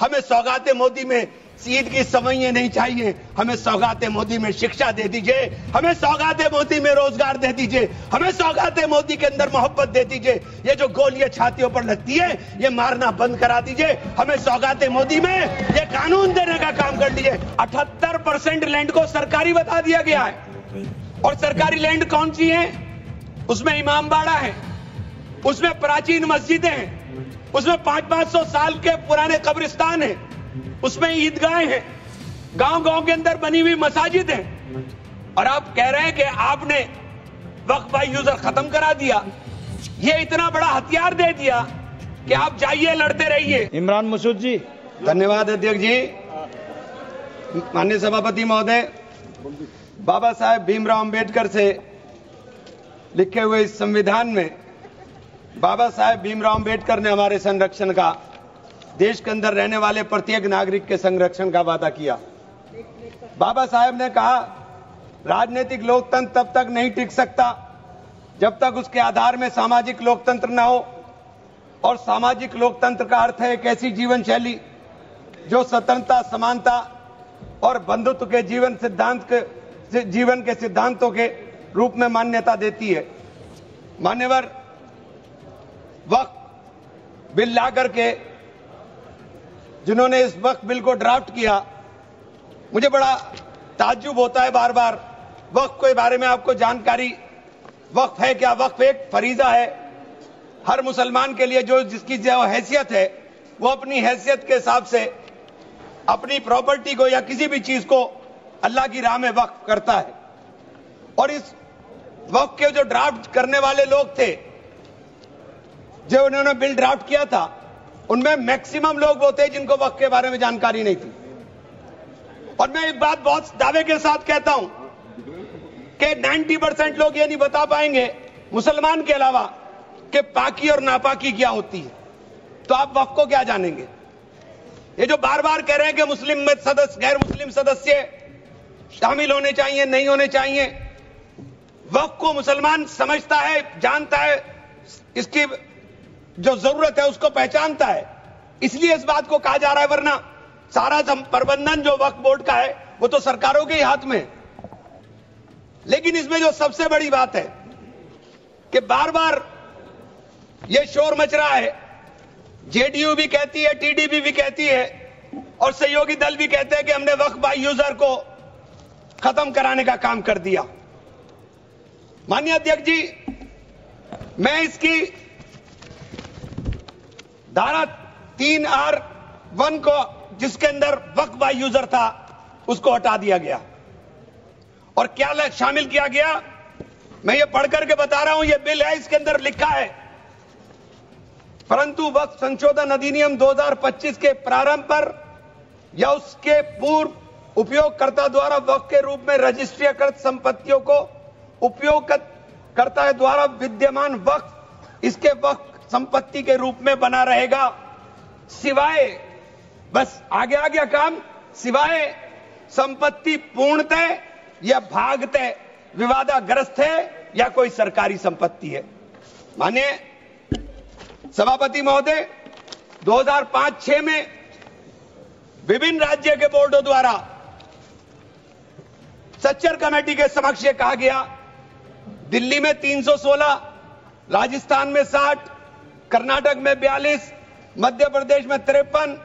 हमें सौगाते मोदी में ईद की सवैयां नहीं चाहिए, हमें सौगाते मोदी में शिक्षा दे दीजिए, हमें सौगाते मोदी में रोजगार दे दीजिए, हमें सौगाते मोदी के अंदर मोहब्बत दे दीजिए। ये जो गोलियां छातियों पर लगती है ये मारना बंद करा दीजिए। हमें सौगाते मोदी में ये कानून देने का काम कर दीजिए। 78% लैंड को सरकारी बता दिया गया है और सरकारी लैंड कौन सी है? उसमें इमाम बाड़ा है, उसमें प्राचीन मस्जिदें हैं, उसमें 500-500 साल के पुराने कब्रिस्तान हैं, उसमें ईदगाहें हैं, गांव-गांव के अंदर बनी हुई मसाजिद हैं। और आप कह रहे हैं कि आपने वक्फ बाय यूजर खत्म करा दिया। ये इतना बड़ा हथियार दे दिया कि आप जाइए लड़ते रहिए। इमरान मसूद जी। धन्यवाद अध्यक्ष जी। माननीय सभापति महोदय, बाबा साहेब भीमराव अंबेडकर से लिखे हुए इस संविधान में बाबा साहेब भीमराव अंबेडकर ने हमारे संरक्षण का, देश के अंदर रहने वाले प्रत्येक नागरिक के संरक्षण का वादा किया। बाबा साहेब ने कहा राजनीतिक लोकतंत्र तब तक नहीं टिक सकता जब तक उसके आधार में सामाजिक लोकतंत्र न हो। और सामाजिक लोकतंत्र का अर्थ है एक ऐसी जीवन शैली जो स्वतंत्रता, समानता और बंधुत्व के जीवन के सिद्धांतों के रूप में मान्यता देती है। मान्यवर, वक्फ बिल ला करके जिन्होंने इस वक्फ बिल को ड्राफ्ट किया, मुझे बड़ा ताज्जुब होता है बार बार। वक्फ के बारे में आपको जानकारी, वक्फ है क्या? वक्फ एक फरीजा है हर मुसलमान के लिए, जो जिसकी जो हैसियत है वो अपनी हैसियत के हिसाब से अपनी प्रॉपर्टी को या किसी भी चीज को अल्लाह की राह में वक्फ करता है। और इस वक्फ के जो ड्राफ्ट करने वाले लोग थे, जो उन्होंने बिल ड्राफ्ट किया था, उनमें मैक्सिमम लोग वो थे जिनको वक्फ के बारे में जानकारी नहीं थी। और मैं एक बात बहुत दावे के साथ कहता हूं कि 90% लोग ये नहीं बता पाएंगे, मुसलमान के अलावा, कि पाकी और नापाकी क्या होती है। तो आप वक्फ को क्या जानेंगे? ये जो बार बार कह रहे हैं कि मुस्लिम में सदस्य, गैर मुस्लिम सदस्य शामिल होने चाहिए, नहीं होने चाहिए, वक्फ को मुसलमान समझता है, जानता है, इसकी जो जरूरत है उसको पहचानता है, इसलिए इस बात को कहा जा रहा है। वरना सारा प्रबंधन जो वक्फ बोर्ड का है वो तो सरकारों के ही हाथ में है। लेकिन इसमें जो सबसे बड़ी बात है कि बार बार ये शोर मच रहा है, जेडीयू भी कहती है, टीडीपी भी कहती है और सहयोगी दल भी कहते हैं कि हमने वक्फ बाय यूजर को खत्म कराने का काम कर दिया। माननीय अध्यक्ष जी, मैं इसकी धारा 3R1 को, जिसके अंदर वक्फ बाय यूजर था, उसको हटा दिया गया। और क्या शामिल किया गया, मैं ये पढ़ करके बता रहा हूं, ये बिल है, इसके अंदर लिखा है, परंतु वक्फ संशोधन अधिनियम 2025 के प्रारंभ पर या उसके पूर्व उपयोगकर्ता द्वारा वक्फ के रूप में रजिस्ट्रीकृत संपत्तियों को उपयोगकर्ता द्वारा विद्यमान वक्फ इसके वक्फ संपत्ति के रूप में बना रहेगा, सिवाय, बस आगे आ गया काम, सिवाय संपत्ति पूर्णतः या भागतः विवादाग्रस्त है या कोई सरकारी संपत्ति है। माने सभापति महोदय, 2005-06 में विभिन्न राज्य के बोर्डों द्वारा सच्चर कमेटी के समक्ष यह कहा गया, दिल्ली में 316, राजस्थान में 60, कर्नाटक में 42, मध्य प्रदेश में 53,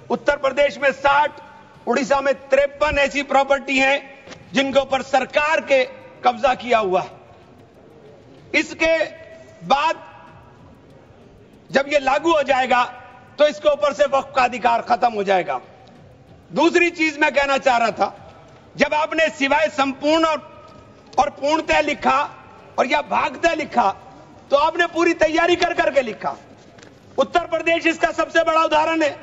उत्तर प्रदेश में 60, उड़ीसा में 53 ऐसी प्रॉपर्टी हैं जिनके ऊपर सरकार के कब्जा किया हुआ है। इसके बाद जब ये लागू हो जाएगा तो इसके ऊपर से वक्फ का अधिकार खत्म हो जाएगा। दूसरी चीज मैं कहना चाह रहा था, जब आपने सिवाय संपूर्ण और पूर्णतः लिखा और या भागतः लिखा, तो आपने पूरी तैयारी कर करके लिखा। उत्तर प्रदेश इसका सबसे बड़ा उदाहरण है।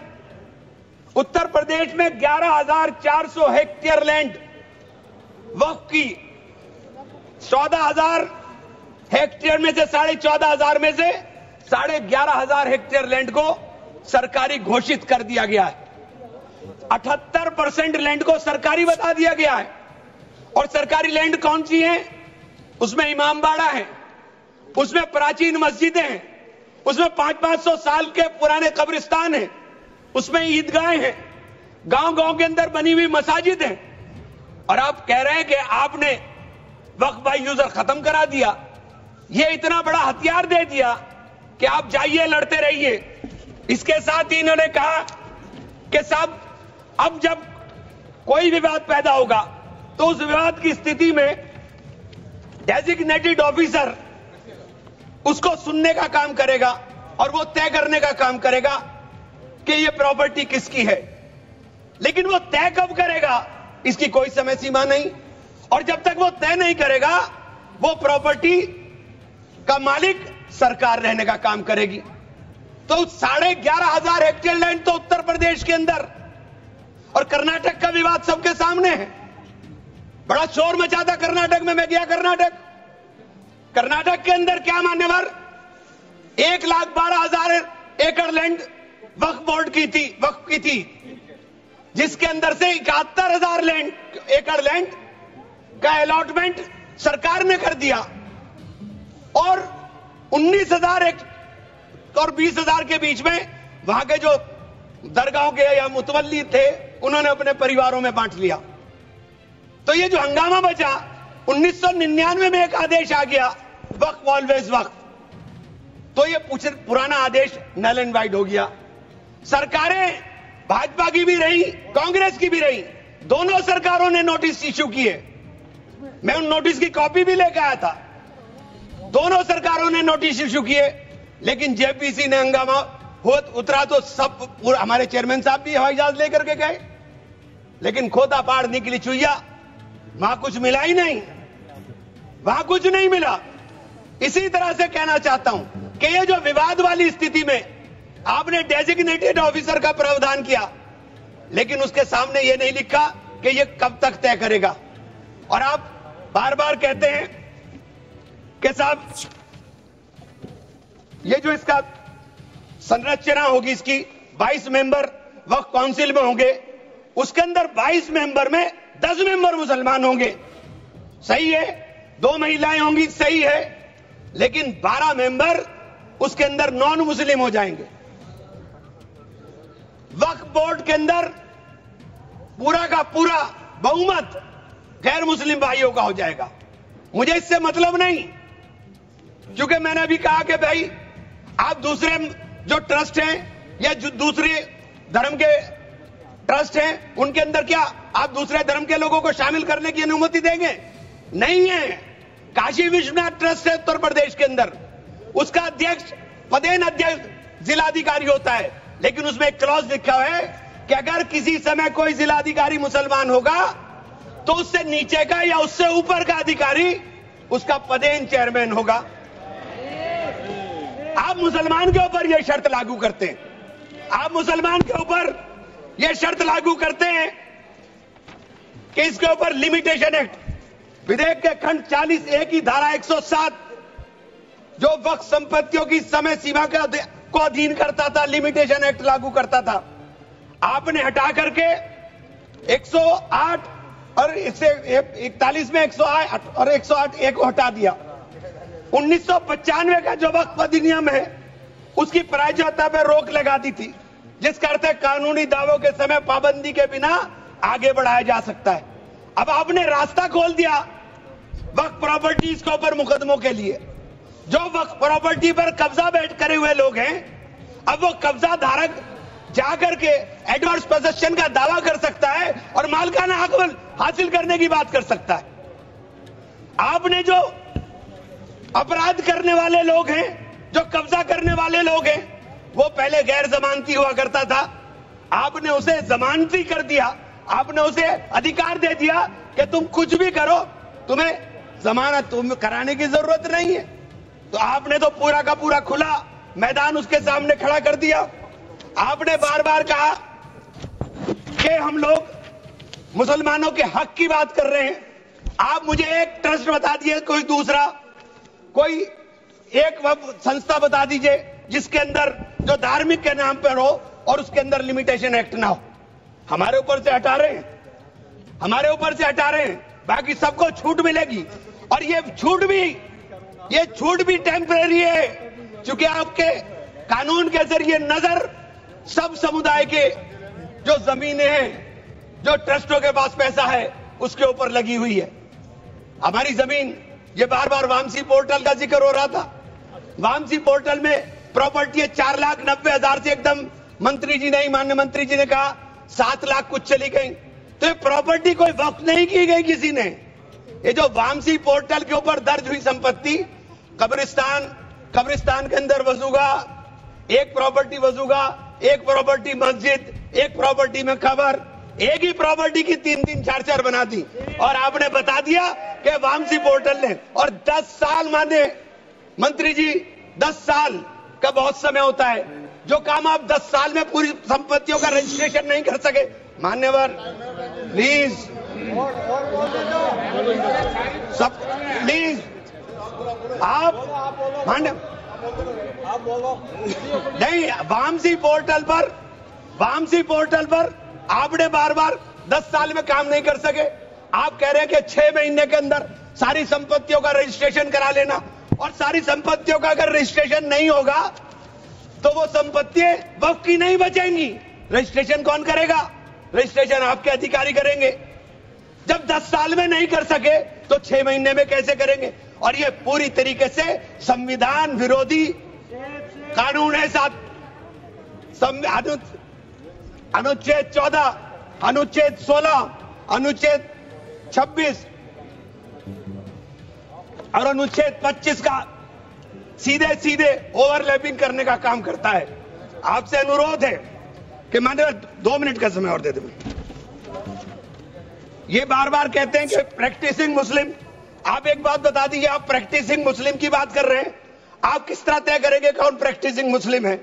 उत्तर प्रदेश में 11,400 हेक्टेयर लैंड वक्फ की, 14,000 हेक्टेयर में से 14,500 में से 11,500 हेक्टेयर लैंड को सरकारी घोषित कर दिया गया है। 78% लैंड को सरकारी बता दिया गया है। और सरकारी लैंड कौन सी है? उसमें इमाम बाड़ा है, उसमें प्राचीन मस्जिदें हैं, उसमें 500-500 साल के पुराने कब्रिस्तान हैं, उसमें ईदगाहें हैं, गांव-गांव के अंदर बनी हुई मसाजिद हैं, और आप कह रहे हैं कि आपने वक्फ बाय यूजर खत्म करा दिया। ये इतना बड़ा हथियार दे दिया कि आप जाइए लड़ते रहिए। इसके साथ ही इन्होंने कहा कि साहब अब जब कोई विवाद पैदा होगा तो उस विवाद की स्थिति में डेजिग्नेटेड ऑफिसर उसको सुनने का काम करेगा और वो तय करने का काम करेगा कि ये प्रॉपर्टी किसकी है। लेकिन वो तय कब करेगा इसकी कोई समय सीमा नहीं, और जब तक वो तय नहीं करेगा वो प्रॉपर्टी का मालिक सरकार रहने का काम करेगी। तो 11,500 हेक्टेयर लैंड तो उत्तर प्रदेश के अंदर, और कर्नाटक का विवाद सबके सामने है। बड़ा शोर मचा था कर्नाटक में, मैं गया कर्नाटक के अंदर क्या मान्यवर 1,12,000 एकड़ लैंड वक्फ बोर्ड की थी, जिसके अंदर से 71,000 एकड़ लैंड का अलॉटमेंट सरकार ने कर दिया, और 19,000 और 20,000 के बीच में वहां के जो दरगाहों के या मुतवल्ली थे उन्होंने अपने परिवारों में बांट लिया। तो ये जो हंगामा बचा, 1999 में एक आदेश आ गया वक्फ ऑलवेज वक्फ, तो ये पुराना आदेश नल एंड वाइड हो गया। सरकारें भाजपा की भी रही, कांग्रेस की भी रही, दोनों सरकारों ने नोटिस इश्यू किए। मैं उन नोटिस की कॉपी भी लेकर आया था। दोनों सरकारों ने नोटिस इश्यू किए, लेकिन जेपीसी ने हंगामा उतरा तो सब हमारे चेयरमैन साहब भी हवाई जहाज लेकर के गए, लेकिन खोदा पहाड़ निकली चुईया, वहां कुछ मिला ही नहीं, वहां कुछ नहीं मिला। इसी तरह से कहना चाहता हूं कि ये जो विवाद वाली स्थिति में आपने डेजिग्नेटेड ऑफिसर का प्रावधान किया, लेकिन उसके सामने ये नहीं लिखा कि ये कब तक तय करेगा। और आप बार बार कहते हैं कि साहब ये जो इसका संरचना होगी, इसकी 22 मेंबर वक्फ काउंसिल में होंगे, उसके अंदर 22 मेंबर में 10 मेंबर मुसलमान होंगे, सही है, 2 महिलाएं होंगी, सही है, लेकिन 12 मेंबर उसके अंदर नॉन मुस्लिम हो जाएंगे। वक्फ बोर्ड के अंदर पूरा का पूरा बहुमत गैर मुस्लिम भाइयों का हो जाएगा। मुझे इससे मतलब नहीं, क्योंकि मैंने अभी कहा कि भाई आप दूसरे जो ट्रस्ट हैं या जो दूसरे धर्म के ट्रस्ट हैं, उनके अंदर क्या आप दूसरे धर्म के लोगों को शामिल करने की अनुमति देंगे? नहीं है। काशी विश्वनाथ ट्रस्ट है उत्तर प्रदेश के अंदर, उसका अध्यक्ष पदेन अध्यक्ष जिलाधिकारी होता है, लेकिन उसमें एक क्लॉज लिखा हुआ है कि अगर किसी समय कोई जिलाधिकारी मुसलमान होगा तो उससे नीचे का या उससे ऊपर का अधिकारी उसका पदेन चेयरमैन होगा। आप मुसलमान के ऊपर यह शर्त लागू करते हैं, आप मुसलमान के ऊपर यह शर्त लागू करते हैं कि इसके ऊपर लिमिटेशन एक्ट, विधेयक के खंड 40A की धारा 107 जो वक्फ संपत्तियों की समय सीमा को अधीन करता था, लिमिटेशन एक्ट लागू करता था, आपने हटा करके 108 और 41 में 108 और 108A को हटा दिया। 1995 का जो वक्फ अधिनियम है उसकी प्रायज्यता पर रोक लगा दी थी, जिसका अर्थ है कानूनी दावों के समय पाबंदी के बिना आगे बढ़ाया जा सकता है। अब आपने रास्ता खोल दिया वक्फ प्रॉपर्टीज के ऊपर मुकदमों के लिए। जो वक्फ प्रॉपर्टी पर कब्जा बैठ करे हुए लोग हैं, अब वो कब्जा धारक जाकर के एडवर्स पोजेशन का दावा कर सकता है और मालिकाना हक हासिल करने की बात कर सकता है। आपने जो अपराध करने वाले लोग हैं, जो कब्जा करने वाले लोग हैं, वो पहले गैर जमानती हुआ करता था, आपने उसे जमानती कर दिया, आपने उसे अधिकार दे दिया कि तुम कुछ भी करो, तुम्हें जमानत कराने की जरूरत नहीं है। तो आपने तो पूरा का पूरा खुला मैदान उसके सामने खड़ा कर दिया। आपने बार बार कहा कि हम लोग मुसलमानों के हक की बात कर रहे हैं। आप मुझे एक ट्रस्ट बता दीजिए, कोई दूसरा, कोई एक संस्था बता दीजिए जिसके अंदर जो धार्मिक के नाम पर हो और उसके अंदर लिमिटेशन एक्ट ना हो। हमारे ऊपर से हटा रहे हैं, हमारे ऊपर से हटा रहे हैं, बाकी सबको छूट मिलेगी। और ये छूट भी टेम्परेरी है, क्योंकि आपके कानून के जरिए नजर सब समुदाय के जो जमीनें हैं, जो ट्रस्टों के पास पैसा है, उसके ऊपर लगी हुई है। हमारी जमीन, ये बार बार वामसी पोर्टल का जिक्र हो रहा था। वामसी पोर्टल में प्रॉपर्टी 4,90,000 से एकदम मंत्री जी ने, माननीय मंत्री जी ने कहा 7 लाख कुछ चली गई। तो ये प्रॉपर्टी कोई वक्त नहीं की गई किसी ने। ये जो वामसी पोर्टल के ऊपर दर्ज हुई संपत्ति, कब्रिस्तान के अंदर वसूगा, एक प्रॉपर्टी वसूगा, एक प्रॉपर्टी मस्जिद, एक प्रॉपर्टी में कब्र, एक ही प्रॉपर्टी की 3-3, 4-4 बना दी। और आपने बता दिया कि वामसी पोर्टल ने, और 10 साल माने मंत्री जी, 10 साल का बहुत समय होता है। जो काम आप 10 साल में पूरी संपत्तियों का रजिस्ट्रेशन नहीं कर सके, मान्यवर प्लीज, सब प्लीज आप मान्य नहीं। वामसी पोर्टल पर आपने बार बार 10 साल में काम नहीं कर सके। आप कह रहे हैं कि 6 महीने के अंदर सारी संपत्तियों का रजिस्ट्रेशन करा लेना, और सारी संपत्तियों का अगर रजिस्ट्रेशन नहीं होगा तो वो संपत्तियां वक्फ की नहीं बचेंगी। रजिस्ट्रेशन कौन करेगा? रजिस्ट्रेशन आपके अधिकारी करेंगे। जब 10 साल में नहीं कर सके तो 6 महीने में कैसे करेंगे? और ये पूरी तरीके से संविधान विरोधी कानून है। साथ अनुच्छेद 14, अनुच्छेद 16, अनुच्छेद 26 और अनुच्छेद 25 का सीधे सीधे ओवरलैपिंग करने का काम करता है। आपसे अनुरोध है कि माननीय 2 मिनट का समय और दे दें। ये बार बार कहते हैं कि प्रैक्टिसिंग मुस्लिम। आप एक बात बता दीजिए, आप प्रैक्टिसिंग मुस्लिम की बात कर रहे हैं, आप किस तरह तय करेंगे कौन प्रैक्टिसिंग मुस्लिम है?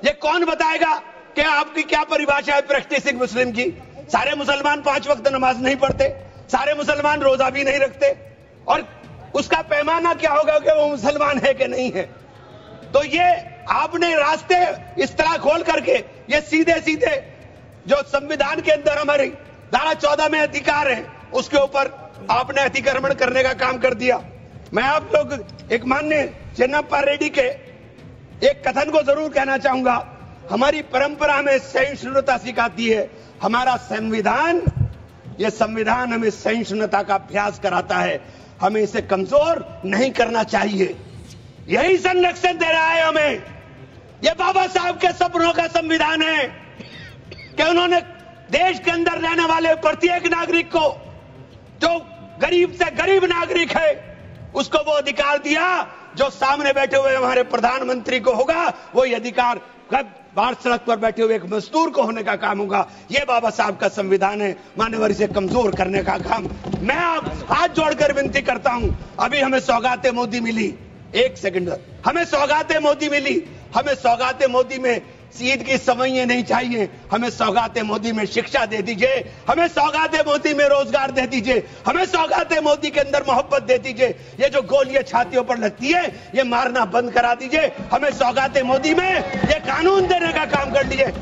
ये कौन बताएगा कि आपकी क्या परिभाषा है प्रैक्टिसिंग मुस्लिम की? सारे मुसलमान 5 वक्त नमाज नहीं पढ़ते, सारे मुसलमान रोजा भी नहीं रखते, और उसका पैमाना क्या होगा कि वो मुसलमान है कि नहीं है? तो ये आपने रास्ते इस तरह खोल करके ये सीधे सीधे जो संविधान के अंदर हमारी धारा 14 में अधिकार है, उसके ऊपर आपने अतिक्रमण करने का काम कर दिया। मैं आप लोग एक माननीय चेन्नप्पा रेड्डी के एक कथन को जरूर कहना चाहूंगा। हमारी परंपरा हमें सहिष्णुता सिखाती है। हमारा संविधान, यह संविधान हमें सहिष्णुता का अभ्यास कराता है। हमें इसे कमजोर नहीं करना चाहिए। यही संरक्षण दे रहा है हमें। यह बाबा साहब के सपनों का संविधान है कि उन्होंने देश के अंदर रहने वाले प्रत्येक नागरिक को, जो गरीब से गरीब नागरिक है, उसको वो अधिकार दिया जो सामने बैठे हुए हमारे प्रधानमंत्री को होगा। वो ये अधिकार बाहर सड़क पर बैठे हुए एक मजदूर को होने का काम होगा। ये बाबा साहब का संविधान है। मान्यवर, इसे कमजोर करने का काम मैं आप हाथ जोड़कर विनती करता हूं। अभी हमें सौगाते मोदी मिली, 1 सेकंड, हमें सौगाते मोदी मिली। हमें सौगाते मोदी में ईद की सवैयां नहीं चाहिए। हमें सौगाते मोदी में शिक्षा दे दीजिए, हमें सौगाते मोदी में रोजगार दे दीजिए, हमें सौगाते मोदी के अंदर मोहब्बत दे दीजिए। ये जो गोलियां छातियों पर लगती है, ये मारना बंद करा दीजिए। हमें सौगाते मोदी में ये कानून देने का काम कर लीजिए।